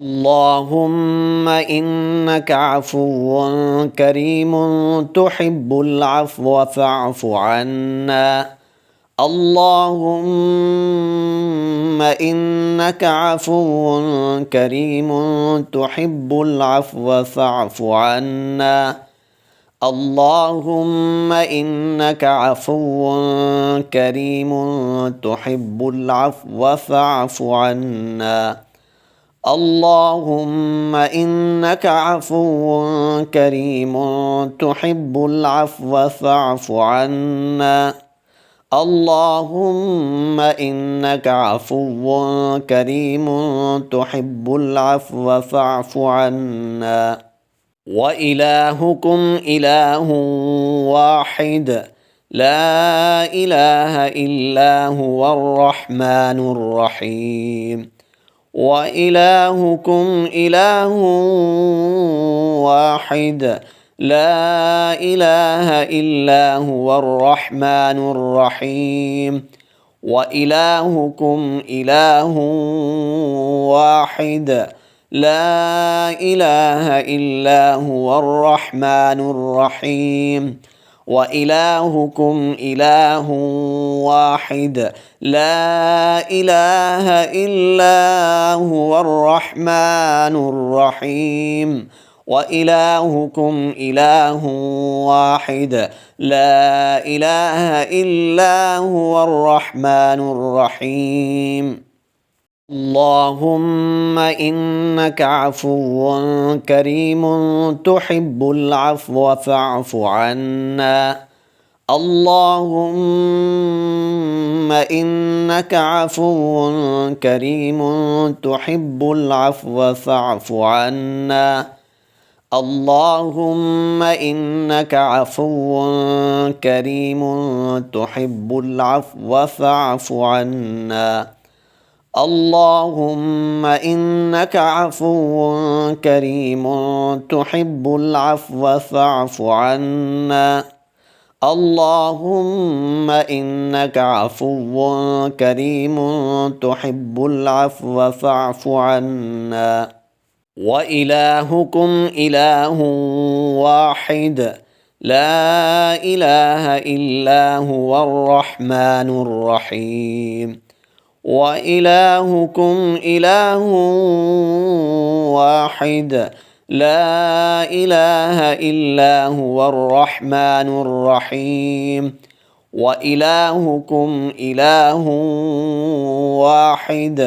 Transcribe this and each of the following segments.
اللهم إنك عفو كريم تحب العفو فاعف عنا. اللهم إنك عفو كريم تحب العفو فاعف عنا. اللهم إنك عفو كريم تحب العفو فاعف عنا. اللهم إنك عفو كريم تحب العفو فاعف عنا. اللهم إنك عفو كريم تحب العفو فاعف عنا. وإلهكم إله واحد لا إله إلا هو الرحمن الرحيم. وإلهكم إله واحد لا إله إلا هو الرحمن الرحيم. وإلهكم إله واحد لا إله إلا هو الرحمن الرحيم. وإلهكم إله واحد لا إله إلا هو الرحمن الرحيم. وإلهكم إله واحد لا إله إلا هو الرحمن الرحيم. اللهم إنك عفو كريم تحب العفو فاعف عنا. اللهم إنك عفو كريم تحب العفو فاعف عنا. اللهم إنك عفو كريم تحب العفو فاعف عنا. اللهم إنك عفو كريم تحب العفو فاعف عنا. اللهم إنك عفو كريم تحب العفو فاعف عنا. وإلهكم إله واحد لا إله إلا هو الرحمن الرحيم. وإلهكم إله واحد لا إله إلا هو الرحمن الرحيم. وإلهكم إله واحد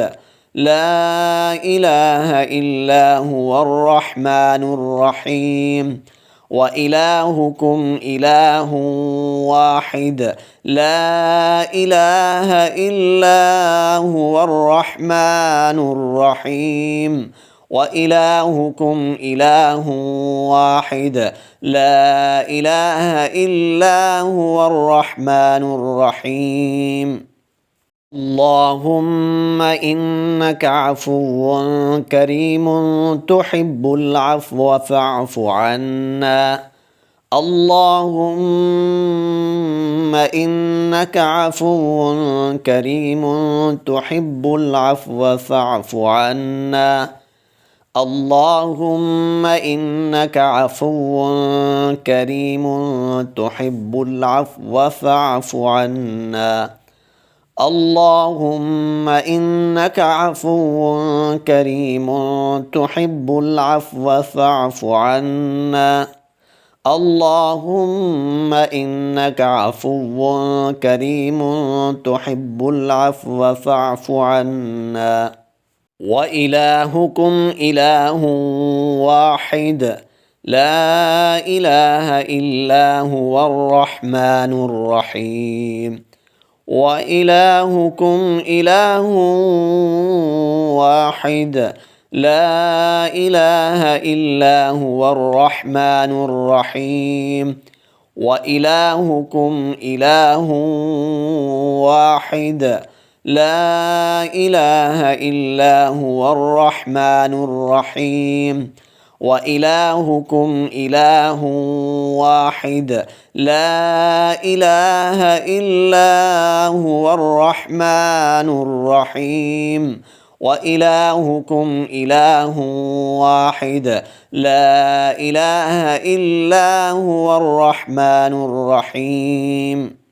لا إله إلا هو الرحمن الرحيم. وإلهكم إله واحد لا إله إلا هو الرحمن الرحيم. وإلهكم إله واحد لا إله إلا هو الرحمن الرحيم. اللهم إنك عفو كريم تحب العفو فاعف عنا. اللهم إنك عفو كريم تحب العفو فاعف عنا. اللهم إنك عفو كريم تحب العفو فاعف عنا. اللهم إنك عفو كريم تحب العفو فاعف عنا. اللهم إنك عفو كريم تحب العفو فاعف عنا. وإلهكم إله واحد لا إله إلا هو الرحمن الرحيم. وإلهكم إله واحد لا إله إلا هو الرحمن الرحيم. وإلهكم إله واحد لا إله إلا هو الرحمن الرحيم. وإلهكم إله واحد لا إله إلا هو الرحمن الرحيم. وإلهكم إله واحد لا إله إلا هو الرحمن الرحيم